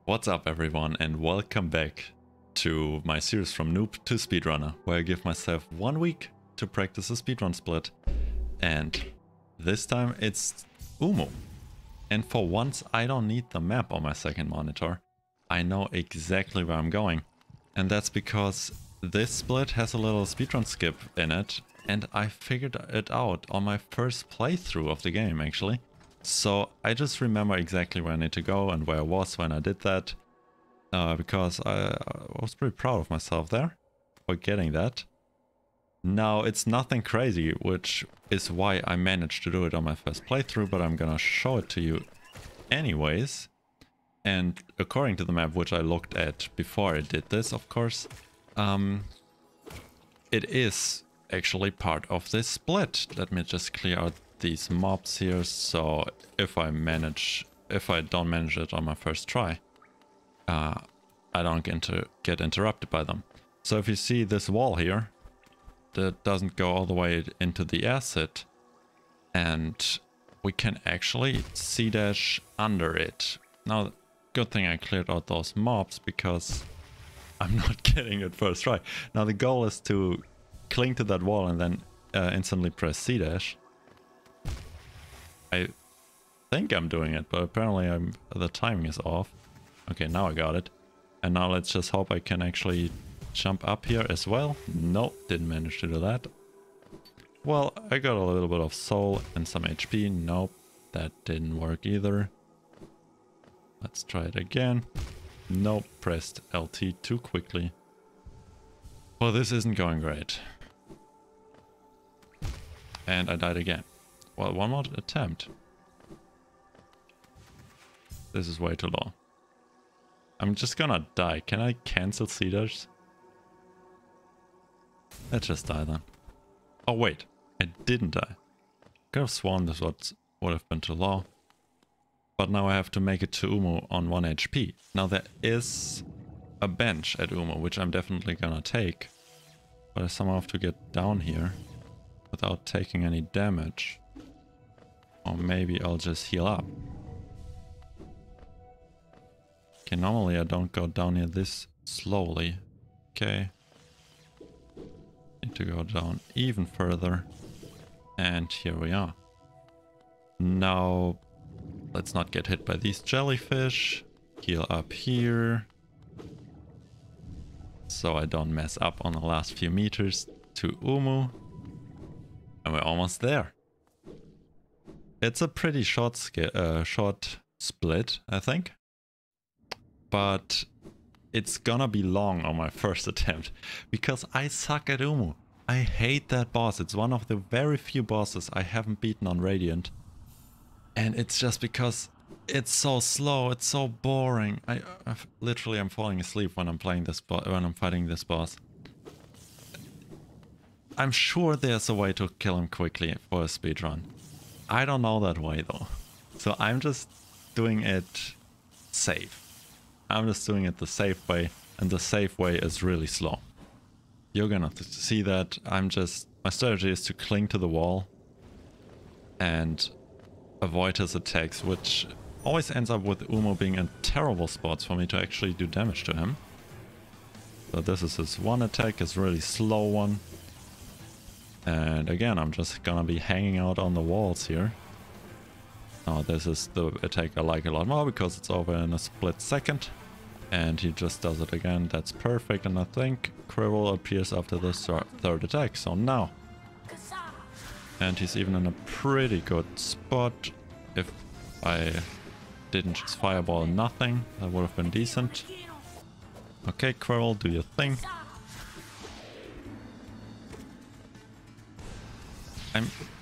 What's up everyone and welcome back to my series from Noob to Speedrunner, where I give myself 1 week to practice a speedrun split. And this time it's Uumuu. And for once I don't need the map on my second monitor. I know exactly where I'm going. And that's because this split has a little speedrun skip in it, and I figured it out on my first playthrough of the game actually. So I just remember exactly where I need to go and where I was when I did that. Because I was pretty proud of myself there for getting that. Now it's nothing crazy, which is why I managed to do it on my first playthrough, but I'm gonna show it to you anyways. And according to the map, which I looked at before I did this, of course, it is actually part of this split. Let me just clear out these mobs here, so if I don't manage it on my first try, I don't get interrupted by them. So if you see this wall here, that doesn't go all the way into the acid, and we can actually C-dash under it. Now, good thing I cleared out those mobs because I'm not getting it first try. Now the goal is to cling to that wall and then instantly press C-dash. I think I'm doing it, but apparently the timing is off. Okay, now I got it. And now let's just hope I can actually jump up here as well. Nope, didn't manage to do that. Well, I got a little bit of soul and some HP. Nope, that didn't work either. Let's try it again. Nope, pressed LT too quickly. Well, this isn't going great. And I died again. Well, one more attempt. This is way too low. I'm just gonna die. Can I cancel C-dash? Let's just die then. Oh wait, I didn't die. Could have sworn this would have been too low. But now I have to make it to Uumuu on 1 HP. Now there is a bench at Uumuu, which I'm definitely gonna take. But I somehow have to get down here without taking any damage. Or maybe I'll just heal up. Okay, normally I don't go down here this slowly. Okay. Need to go down even further. And here we are. Now, let's not get hit by these jellyfish. Heal up here. So I don't mess up on the last few meters to Uumuu. And we're almost there. It's a pretty short split, I think. But it's gonna be long on my first attempt, because I suck at Uumuu. I hate that boss. It's one of the very few bosses I haven't beaten on Radiant. And it's just because it's so slow, it's so boring. I'm falling asleep when I'm playing this when I'm fighting this boss. I'm sure there's a way to kill him quickly for a speedrun. I don't know that way though. So I'm just doing it safe. I'm just doing it the safe way, and the safe way is really slow. You're gonna see that. My strategy is to cling to the wall and avoid his attacks, which always ends up with Uumuu being in terrible spots for me to actually do damage to him. So this is his one attack, his really slow one. And again, I'm just gonna be hanging out on the walls here. Now this is the attack I like a lot more because it's over in a split second. And he just does it again. That's perfect. And I think Quirrell appears after this third attack. So now. And he's even in a pretty good spot. If I didn't just fireball nothing, that would have been decent. Okay, Quirrell, do your thing.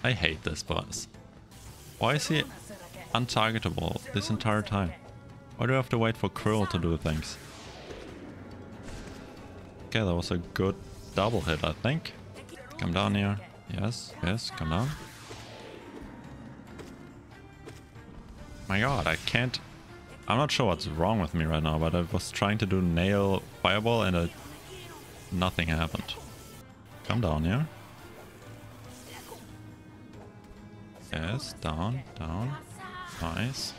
I hate this boss. Why is he untargetable this entire time? Why do I have to wait for Quirrell to do things? Okay, that was a good double hit, I think. Come down here. Yes, yes, come down. My god, I can't... I'm not sure what's wrong with me right now, but I was trying to do nail fireball and nothing happened. Come down here. Yes, down, down. Nice.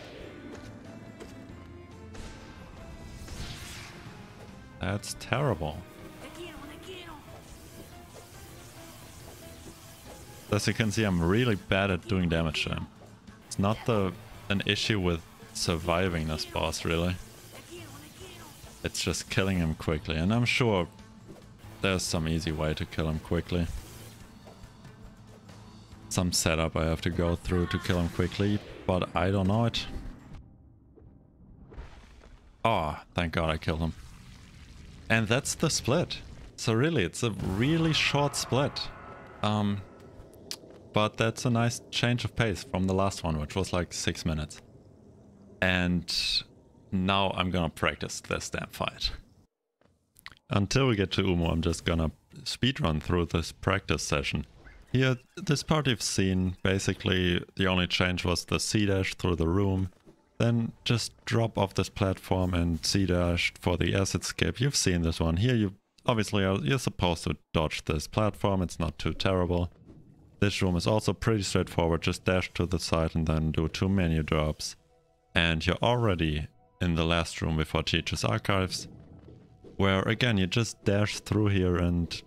That's terrible. As you can see, I'm really bad at doing damage to him. It's not an issue with surviving this boss, really. It's just killing him quickly, and I'm sure there's some easy way to kill him quickly. Some setup I have to go through to kill him quickly, but I don't know it. Oh, thank God I killed him. And that's the split. So really, it's a really short split. But that's a nice change of pace from the last one, which was like 6 minutes. And now I'm gonna practice this damn fight. Until we get to Uumuu, I'm just gonna speedrun through this practice session. Here, this part you've seen, basically the only change was the C-dash through the room. Then just drop off this platform and C-dash for the acid skip. You've seen this one. Here you obviously you're supposed to dodge this platform, it's not too terrible. This room is also pretty straightforward, just dash to the side and then do 2 menu drops. And you're already in the last room before Teacher's Archives, where again you just dash through here and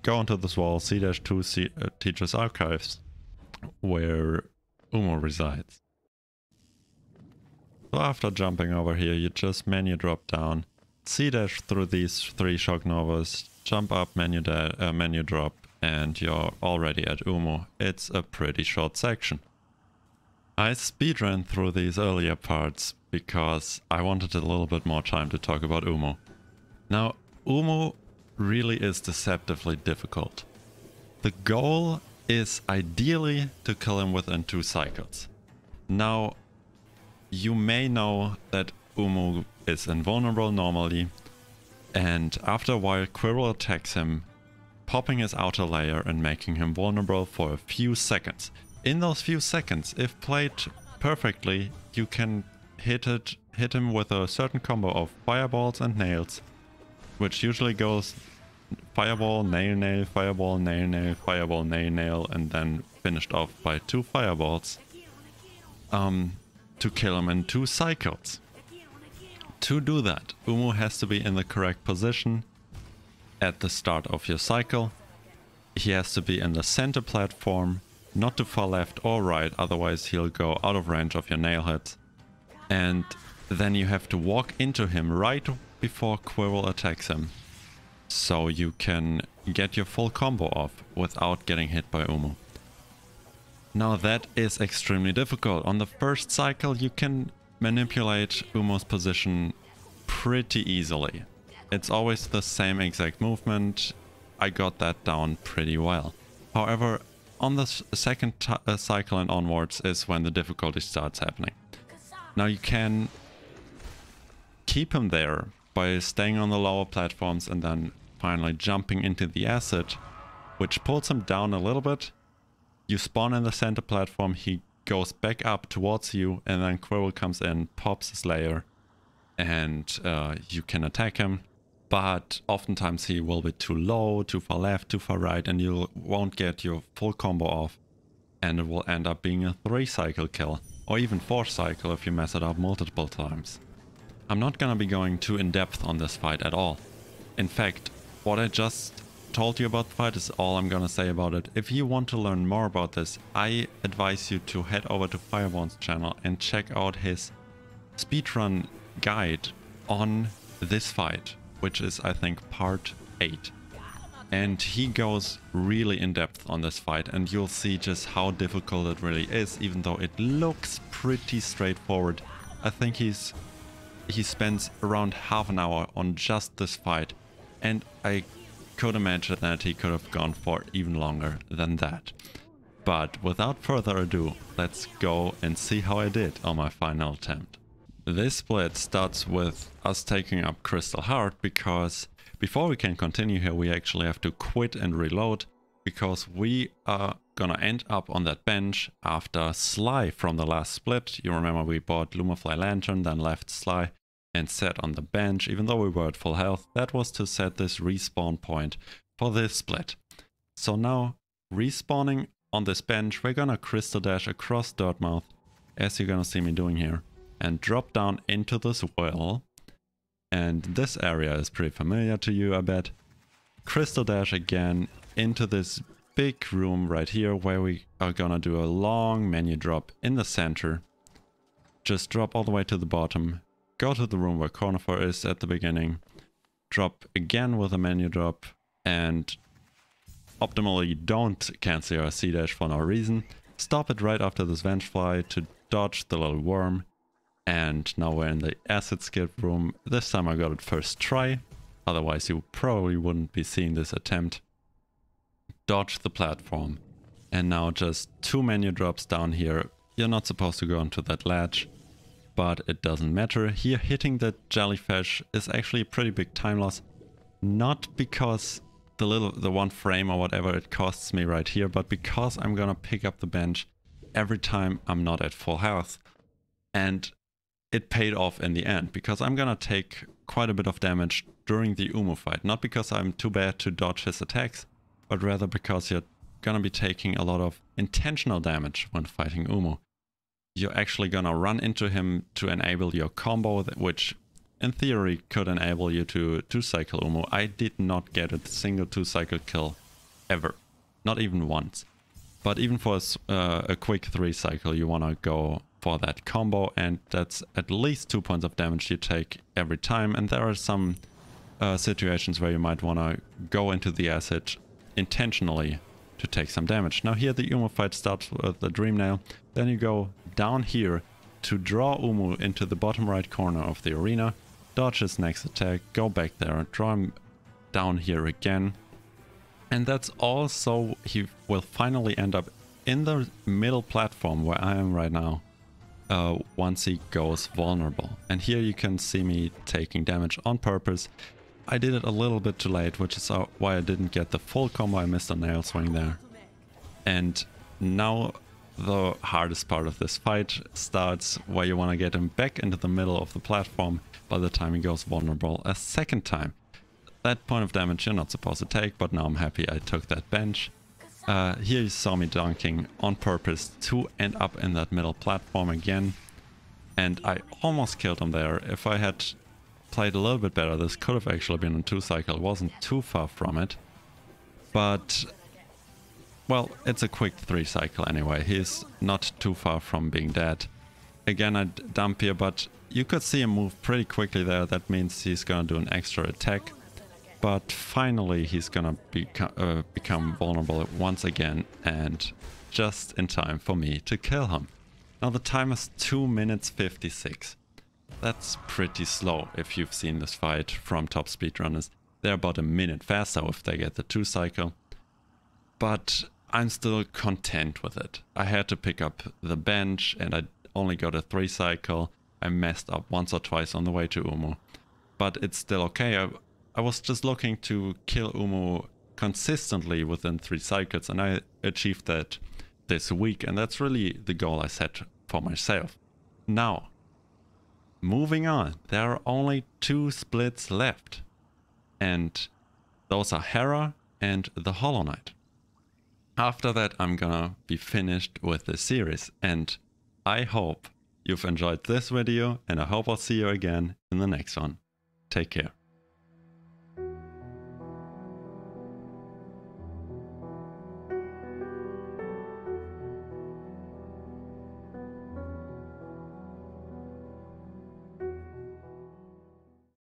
go onto this wall, C-2 Teacher's Archives, where Uumuu resides. So after jumping over here, you just menu drop down, C-dash through these 3 shock novas, jump up, menu drop, and you're already at Uumuu. It's a pretty short section. I speedran through these earlier parts because I wanted a little bit more time to talk about Uumuu. Now, Uumuu really is deceptively difficult. The goal is ideally to kill him within 2 cycles. Now, you may know that Uumuu is invulnerable normally, and after a while Quirrell attacks him, popping his outer layer and making him vulnerable for a few seconds. In those few seconds, if played perfectly, you can hit him with a certain combo of fireballs and nails, which usually goes fireball, nail, nail, fireball, nail, nail, fireball, nail, nail, and then finished off by 2 fireballs to kill him in 2 cycles. To do that, Uumuu has to be in the correct position at the start of your cycle. He has to be in the center platform, not too far left or right, otherwise he'll go out of range of your nail hits. And then you have to walk into him right before Quirrell attacks him, so you can get your full combo off without getting hit by Uumuu. Now that is extremely difficult. On the first cycle you can manipulate Uumuu's position pretty easily. It's always the same exact movement. I got that down pretty well. However, on the second cycle and onwards is when the difficulty starts happening. Now you can keep him there by staying on the lower platforms and then finally jumping into the acid, which pulls him down a little bit. You spawn in the center platform, he goes back up towards you, and then Quirrell comes in, pops his layer, and you can attack him. But oftentimes he will be too low, too far left, too far right, and you won't get your full combo off, and it will end up being a 3 cycle kill, or even 4 cycle if you mess it up multiple times. I'm not gonna be going too in depth on this fight at all. In fact, what I just told you about the fight is all I'm gonna say about it. If you want to learn more about this, I advise you to head over to Fireborn's channel and check out his speedrun guide on this fight, which is I think part 8. And he goes really in depth on this fight, and you'll see just how difficult it really is, even though it looks pretty straightforward. I think he spends around half an hour on just this fight, and I could imagine that he could have gone for even longer than that. But without further ado, let's go and see how I did on my final attempt. This split starts with us taking up Crystal Heart, because before we can continue here we actually have to quit and reload, because we are gonna end up on that bench after Sly from the last split. You remember we bought Lumafly Lantern, then left Sly and sat on the bench even though we were at full health. That was to set this respawn point for this split. So now, respawning on this bench, we're gonna crystal dash across Dirtmouth, as you're gonna see me doing here, and drop down into this well. And this area is pretty familiar to you, I bet. Crystal dash again into this big room right here where we are gonna do a long menu drop in the center. Just drop all the way to the bottom. Go to the room where Cornifer is at the beginning. Drop again with a menu drop. And optimally don't cancel your C dash for no reason. Stop it right after this Vengefly to dodge the little worm. And now we're in the acid skip room. This time I got it first try. Otherwise you probably wouldn't be seeing this attempt. Dodge the platform. And now just 2 menu drops down here. You're not supposed to go onto that ledge, but it doesn't matter. Here hitting the jellyfish is actually a pretty big time loss. Not because the 1 frame or whatever it costs me right here, but because I'm gonna pick up the bench every time I'm not at full health. And it paid off in the end, because I'm gonna take quite a bit of damage during the Uumuu fight. Not because I'm too bad to dodge his attacks, but rather because you're gonna be taking a lot of intentional damage when fighting Uumuu. You're actually gonna run into him to enable your combo, which in theory could enable you to 2-cycle Uumuu. I did not get a single 2-cycle kill ever, not even once. But even for a quick 3-cycle, you wanna go for that combo, and that's at least 2 points of damage you take every time. And there are some situations where you might want to go into the acid intentionally to take some damage. Now here the Uumuu fight starts with the Dream Nail, then you go down here to draw Uumuu into the bottom right corner of the arena, dodge his next attack, go back there, draw him down here again, and that's all. So he will finally end up in the middle platform where I am right now. Once he goes vulnerable. And here you can see me taking damage on purpose. I did it a little bit too late, which is why I didn't get the full combo. I missed a nail swing there. And now the hardest part of this fight starts, where you want to get him back into the middle of the platform by the time he goes vulnerable a second time. That point of damage you're not supposed to take, but now I'm happy I took that bench. Here you saw me dunking on purpose to end up in that middle platform again. And I almost killed him there. If I had played a little bit better, this could have actually been a 2-cycle. Wasn't too far from it. But, well, it's a quick 3-cycle anyway. He's not too far from being dead. Again, I dump here, but you could see him move pretty quickly there. That means he's gonna do an extra attack. But finally he's gonna become vulnerable once again, and just in time for me to kill him. Now the time is 2 minutes 56. That's pretty slow if you've seen this fight from top speedrunners. They're about a minute faster if they get the 2-cycle. But I'm still content with it. I had to pick up the bench and I only got a 3-cycle. I messed up once or twice on the way to Uumuu. But it's still okay. I was just looking to kill Uumuu consistently within 3 cycles, and I achieved that this week, and that's really the goal I set for myself. Now, moving on, there are only 2 splits left, and those are Hera and the Hollow Knight. After that I'm gonna be finished with this series, and I hope you've enjoyed this video, and I hope I'll see you again in the next one. Take care.